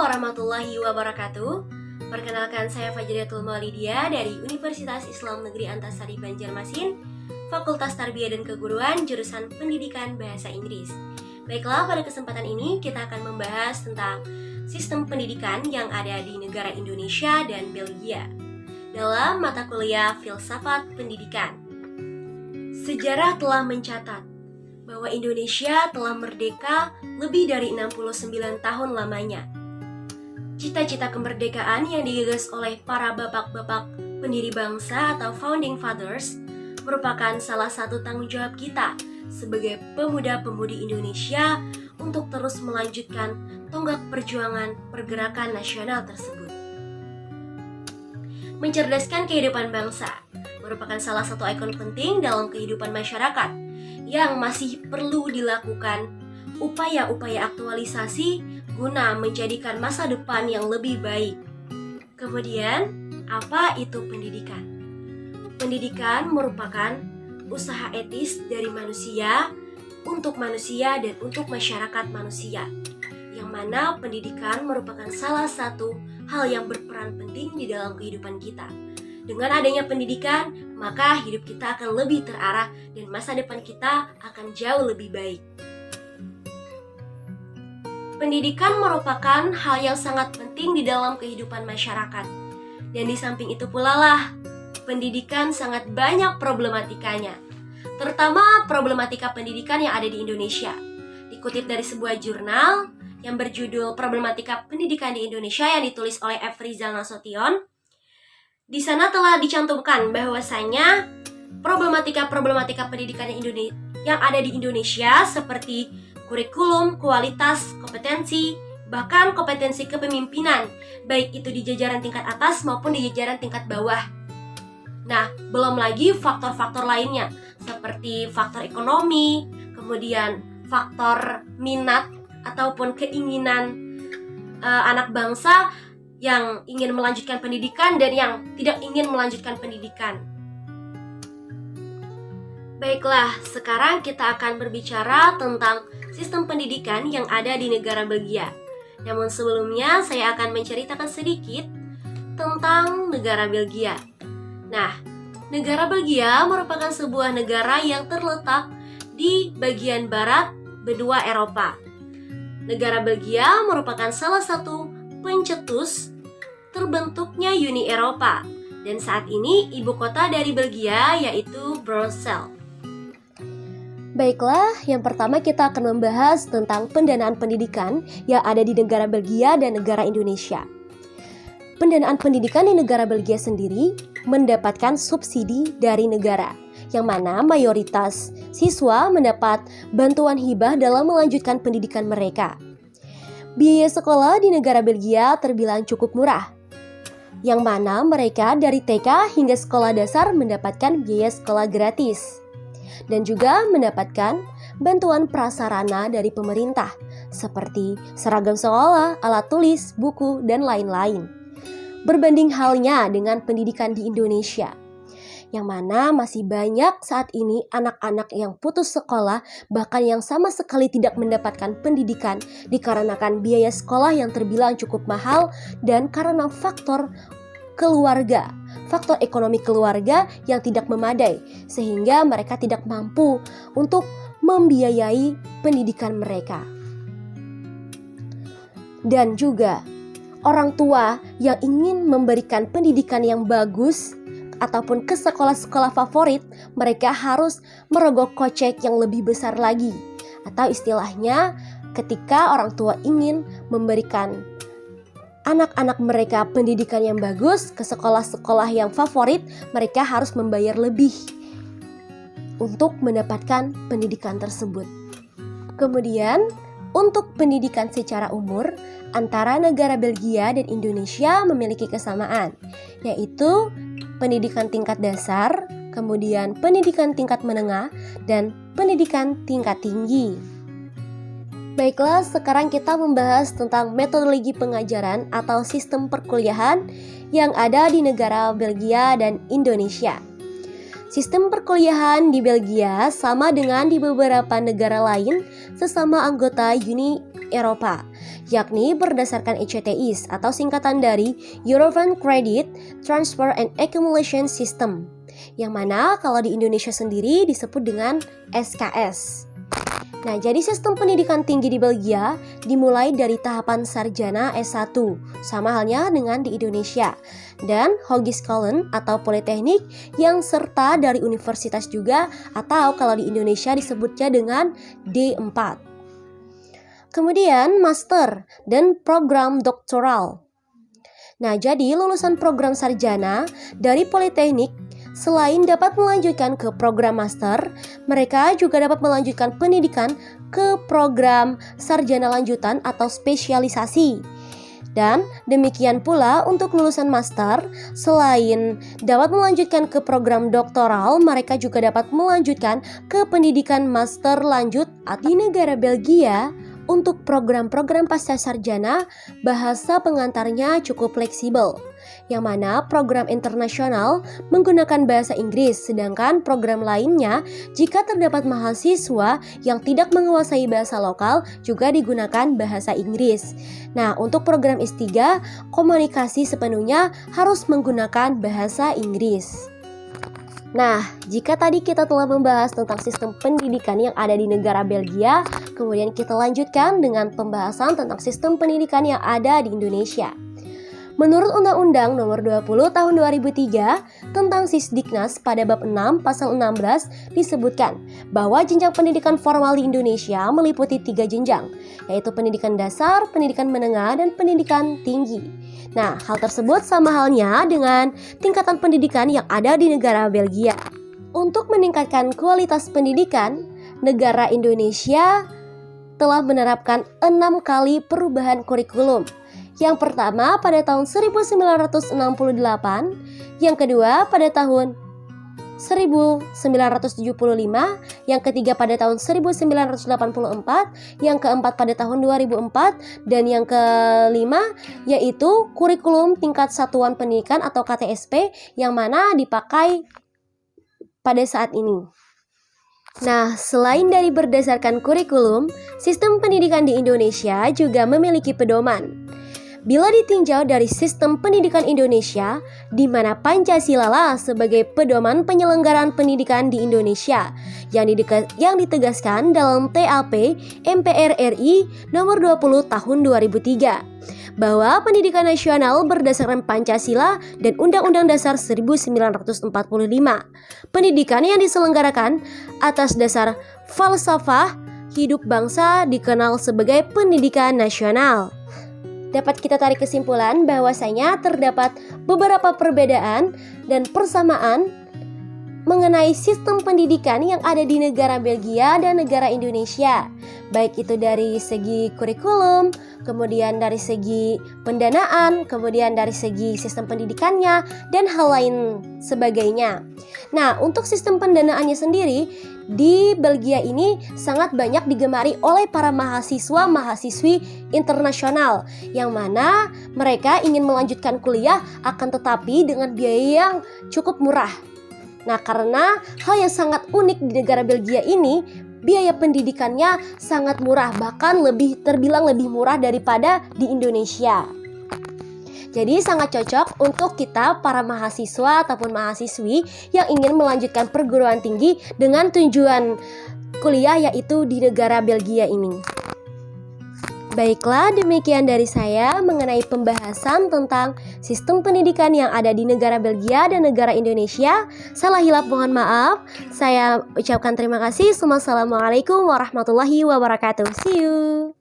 warahmatullahi wabarakatuh. Perkenalkan, saya Fajriatul Maulidia dari Universitas Islam Negeri Antasari Banjarmasin, Fakultas Tarbiyah dan Keguruan, jurusan Pendidikan Bahasa Inggris. Baiklah, pada kesempatan ini kita akan membahas tentang sistem pendidikan yang ada di negara Indonesia dan Belgia dalam mata kuliah Filsafat Pendidikan. Sejarah telah mencatat bahwa Indonesia telah merdeka lebih dari 69 tahun lamanya. Cita-cita kemerdekaan yang digagas oleh para bapak-bapak pendiri bangsa atau founding fathers merupakan salah satu tanggung jawab kita sebagai pemuda-pemudi Indonesia untuk terus melanjutkan tonggak perjuangan pergerakan nasional tersebut. Mencerdaskan kehidupan bangsa merupakan salah satu ikon penting dalam kehidupan masyarakat yang masih perlu dilakukan upaya-upaya aktualisasi guna menjadikan masa depan yang lebih baik. Kemudian, apa itu pendidikan? Pendidikan merupakan usaha etis dari manusia untuk manusia dan untuk masyarakat manusia, yang mana pendidikan merupakan salah satu hal yang berperan penting di dalam kehidupan kita. Dengan adanya pendidikan, maka hidup kita akan lebih terarah dan masa depan kita akan jauh lebih baik. Pendidikan merupakan hal yang sangat penting di dalam kehidupan masyarakat. Dan di samping itu pula lah, pendidikan sangat banyak problematikanya. Terutama problematika pendidikan yang ada di Indonesia. Dikutip dari sebuah jurnal yang berjudul Problematika Pendidikan di Indonesia yang ditulis oleh F. Rizal Nasution. Di sana telah dicantumkan bahwasanya problematika pendidikan yang ada di Indonesia seperti kurikulum, kualitas, kompetensi, bahkan kompetensi kepemimpinan, baik itu di jajaran tingkat atas maupun di jajaran tingkat bawah. Nah, belum lagi faktor-faktor lainnya, seperti faktor ekonomi, kemudian faktor minat ataupun keinginan anak bangsa yang ingin melanjutkan pendidikan dan yang tidak ingin melanjutkan pendidikan. Baiklah, sekarang kita akan berbicara tentang sistem pendidikan yang ada di negara Belgia. Namun sebelumnya saya akan menceritakan sedikit tentang negara Belgia. Nah, negara Belgia merupakan sebuah negara yang terletak di bagian barat benua Eropa. Negara Belgia merupakan salah satu pencetus terbentuknya Uni Eropa, dan saat ini ibu kota dari Belgia yaitu Brussels. Baiklah, yang pertama kita akan membahas tentang pendanaan pendidikan yang ada di negara Belgia dan negara Indonesia. Pendanaan pendidikan di negara Belgia sendiri mendapatkan subsidi dari negara, yang mana mayoritas siswa mendapat bantuan hibah dalam melanjutkan pendidikan mereka. Biaya sekolah di negara Belgia terbilang cukup murah, yang mana mereka dari TK hingga sekolah dasar mendapatkan biaya sekolah gratis. Dan juga mendapatkan bantuan prasarana dari pemerintah seperti seragam sekolah, alat tulis, buku, dan lain-lain. Berbanding halnya dengan pendidikan di Indonesia, yang mana masih banyak saat ini anak-anak yang putus sekolah, bahkan yang sama sekali tidak mendapatkan pendidikan dikarenakan biaya sekolah yang terbilang cukup mahal dan karena faktor keluarga, faktor ekonomi keluarga yang tidak memadai, sehingga mereka tidak mampu untuk membiayai pendidikan mereka. Dan juga orang tua yang ingin memberikan pendidikan yang bagus ataupun ke sekolah-sekolah favorit, mereka harus merogoh kocek yang lebih besar lagi. Atau istilahnya, ketika orang tua ingin memberikan anak-anak mereka pendidikan yang bagus ke sekolah-sekolah yang favorit, mereka harus membayar lebih untuk mendapatkan pendidikan tersebut. Kemudian, untuk pendidikan secara umur, antara negara Belgia dan Indonesia memiliki kesamaan, yaitu pendidikan tingkat dasar, kemudian pendidikan tingkat menengah, dan pendidikan tingkat tinggi. Baiklah, sekarang kita membahas tentang metodologi pengajaran atau sistem perkuliahan yang ada di negara Belgia dan Indonesia. Sistem perkuliahan di Belgia sama dengan di beberapa negara lain sesama anggota Uni Eropa, yakni berdasarkan ECTS atau singkatan dari European Credit Transfer and Accumulation System, yang mana kalau di Indonesia sendiri disebut dengan SKS. Nah, jadi sistem pendidikan tinggi di Belgia dimulai dari tahapan sarjana S1, sama halnya dengan di Indonesia, dan Hogescholen atau Politeknik yang serta dari universitas juga, atau kalau di Indonesia disebutnya dengan D4. Kemudian master dan program doktoral. Nah, jadi lulusan program sarjana dari Politeknik selain dapat melanjutkan ke program master, mereka juga dapat melanjutkan pendidikan ke program sarjana lanjutan atau spesialisasi. Dan demikian pula untuk lulusan master, selain dapat melanjutkan ke program doktoral, mereka juga dapat melanjutkan ke pendidikan master lanjut. Di negara Belgia, untuk program-program pasca sarjana, bahasa pengantarnya cukup fleksibel, yang mana program internasional menggunakan bahasa Inggris, sedangkan program lainnya jika terdapat mahasiswa yang tidak menguasai bahasa lokal juga digunakan bahasa Inggris. Nah, untuk program S3, komunikasi sepenuhnya harus menggunakan bahasa Inggris. Nah, jika tadi kita telah membahas tentang sistem pendidikan yang ada di negara Belgia, kemudian kita lanjutkan dengan pembahasan tentang sistem pendidikan yang ada di Indonesia. Menurut Undang-Undang Nomor 20 Tahun 2003 tentang Sisdiknas pada bab 6 pasal 16 disebutkan bahwa jenjang pendidikan formal di Indonesia meliputi 3 jenjang, yaitu pendidikan dasar, pendidikan menengah, dan pendidikan tinggi. Nah, hal tersebut sama halnya dengan tingkatan pendidikan yang ada di negara Belgia. Untuk meningkatkan kualitas pendidikan, negara Indonesia telah menerapkan 6 kali perubahan kurikulum. Yang pertama pada tahun 1968, yang kedua pada tahun 1975, yang ketiga pada tahun 1984, yang keempat pada tahun 2004, dan yang kelima yaitu kurikulum tingkat satuan pendidikan atau KTSP yang mana dipakai pada saat ini. Nah, selain dari berdasarkan kurikulum, sistem pendidikan di Indonesia juga memiliki pedoman. Bila ditinjau dari sistem pendidikan Indonesia, di mana Pancasila lah sebagai pedoman penyelenggaraan pendidikan di Indonesia yang ditegaskan dalam TAP MPR RI nomor 20 tahun 2003, bahwa pendidikan nasional berdasarkan Pancasila dan Undang-Undang Dasar 1945. Pendidikan yang diselenggarakan atas dasar falsafah hidup bangsa dikenal sebagai pendidikan nasional. Dapat kita tarik kesimpulan bahwasanya terdapat beberapa perbedaan dan persamaan mengenai sistem pendidikan yang ada di negara Belgia dan negara Indonesia, baik itu dari segi kurikulum, kemudian dari segi pendanaan, kemudian dari segi sistem pendidikannya, dan hal lain sebagainya. Nah, untuk sistem pendanaannya sendiri, di Belgia ini sangat banyak digemari oleh para mahasiswa-mahasiswi internasional, yang mana mereka ingin melanjutkan kuliah akan tetapi dengan biaya yang cukup murah. Nah, karena hal yang sangat unik di negara Belgia ini, biaya pendidikannya sangat murah, bahkan terbilang lebih murah daripada di Indonesia. Jadi sangat cocok untuk kita para mahasiswa ataupun mahasiswi yang ingin melanjutkan perguruan tinggi dengan tujuan kuliah yaitu di negara Belgia ini. Baiklah, demikian dari saya mengenai pembahasan tentang sistem pendidikan yang ada di negara Belgia dan negara Indonesia. Salah hilap mohon maaf. Saya ucapkan terima kasih. Wassalamualaikum warahmatullahi wabarakatuh. See you.